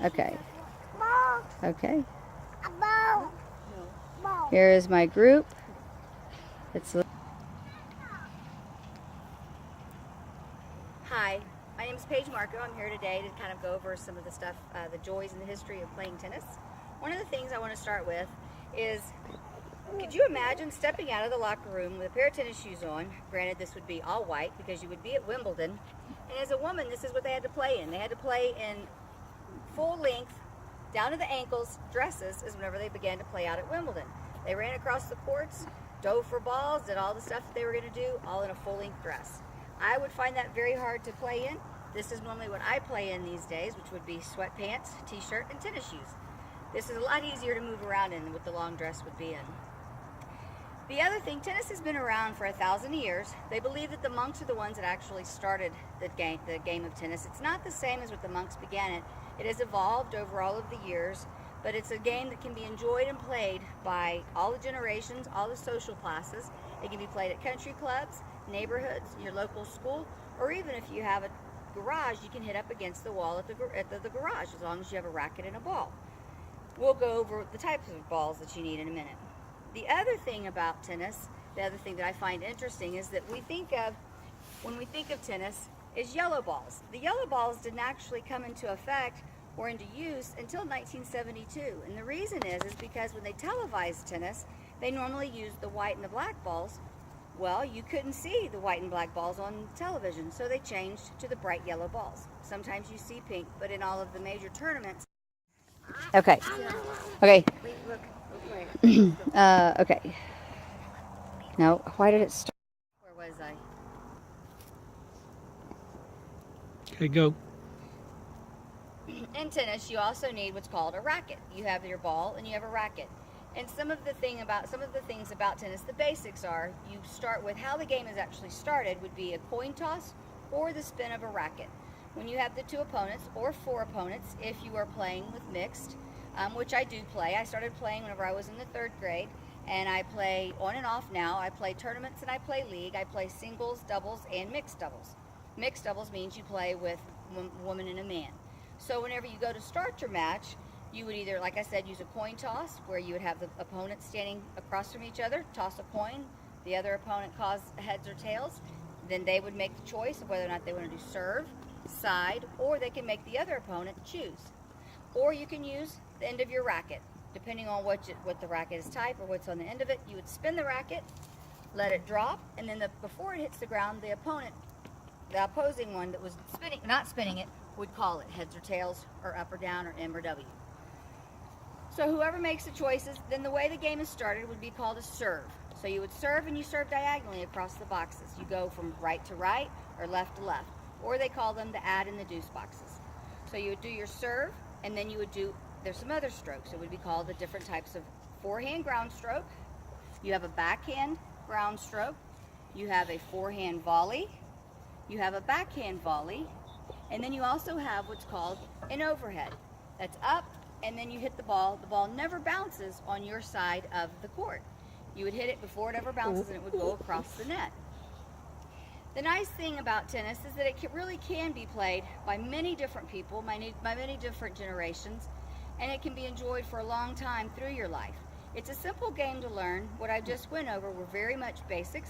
Okay. Okay. Here is my group. Hi, my name is Paige Marco. I'm here today to kind of go over some of the stuff, the joys and the history of playing tennis. One of the things I want to start with is, could you imagine stepping out of the locker room with a pair of tennis shoes on? Granted, this would be all white because you would be at Wimbledon. And as a woman, this is what they had to play in. They had to play in full length, down to the ankles, dresses, is whenever they began to play out at Wimbledon. They ran across the courts, dove for balls, did all the stuff that they were going to do, all in a full-length dress. I would find that very hard to play in. This is normally what I play in these days, which would be sweatpants, t-shirt, and tennis shoes. This is a lot easier to move around in than what the long dress would be in. The other thing, tennis has been around for 1,000 years. They believe that the monks are the ones that actually started the game of tennis. It's not the same as what the monks began it. It has evolved over all of the years, but it's a game that can be enjoyed and played by all the generations, all the social classes. It can be played at country clubs, neighborhoods, your local school, or even if you have a garage, you can hit up against the wall at the garage, as long as you have a racket and a ball. We'll go over the types of balls that you need in a minute. The other thing about tennis, the other thing that I find interesting is that when we think of tennis, is yellow balls. The yellow balls didn't actually come into effect or into use until 1972. And the reason is because when they televised tennis, they normally used the white and the black balls. Well, you couldn't see the white and black balls on television, so they changed to the bright yellow balls. Sometimes you see pink, but in all of the major tournaments. Okay. Okay. Okay. Now, why did it start? Where was I? Okay, go. In tennis, you also need what's called a racket. You have your ball and you have a racket. And some of the things about tennis, the basics are, you start with how the game is actually started would be a coin toss or the spin of a racket. When you have the two opponents or four opponents, if you are playing with mixed, which I do play. I started playing whenever I was in the 3rd grade, and I play on and off now. I play tournaments and I play league. I play singles, doubles, and mixed doubles. Mixed doubles means you play with a woman and a man. So whenever you go to start your match, you would either, like I said, use a coin toss, where you would have the opponents standing across from each other, toss a coin, the other opponent calls heads or tails, then they would make the choice of whether or not they want to do serve, side, or they can make the other opponent choose. Or you can use the end of your racket. Depending on what the racket is type or what's on the end of it, you would spin the racket, let it drop, and then before it hits the ground, the opposing one that was not spinning it, would call it heads or tails, or up or down, or M or W. So whoever makes the choices, then the way the game is started would be called a serve. So you would serve, and you serve diagonally across the boxes. You go from right to right or left to left, or they call them the add and the deuce boxes. So you would do your serve, and then you would do, there's some other strokes. It would be called the different types of forehand ground stroke. You have a backhand ground stroke. You have a forehand volley. You have a backhand volley. And then you also have what's called an overhead. That's up, and then you hit the ball. The ball never bounces on your side of the court. You would hit it before it ever bounces, and it would go across the net. The nice thing about tennis is that it really can be played by many different people, by many different generations, and it can be enjoyed for a long time through your life. It's a simple game to learn. What I just went over were very much basic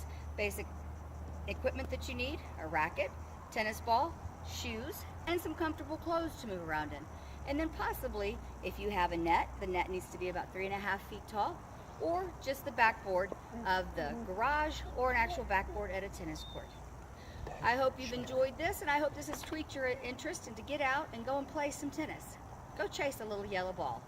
equipment that you need: a racket, tennis ball, shoes, and some comfortable clothes to move around in. And then possibly, if you have a net, the net needs to be about 3.5 feet tall, or just the backboard of the garage, or an actual backboard at a tennis court. I hope you've enjoyed this, and I hope this has tweaked your interest and to get out and go and play some tennis. Go chase a little yellow ball.